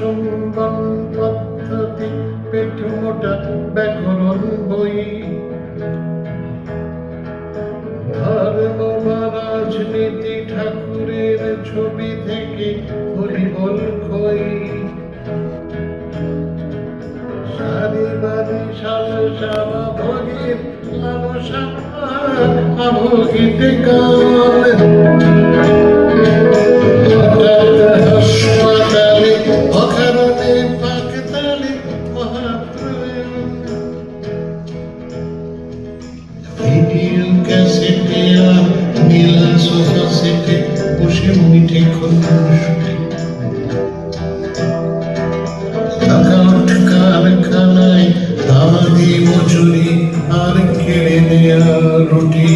সম্মান পদ্ধতি পেট মোটা ব্যাকরণ বই ধর্ম বা রাজনীতি ঠাকুরের ছবি থেকে হরিবল খই সারি বাড়ি সালসামা ভোগের লালসা আভোগিতে গান হাসপাতালে অকারণে পাকতালে মহাপ্রয়াণ ভিডিও ক্যাসেটে আর নীলা সোফা সেটে বসে মিঠে খুনসুটি কারখানায় দাদি মজুরি আর কেড়ে নেয়া রুটি।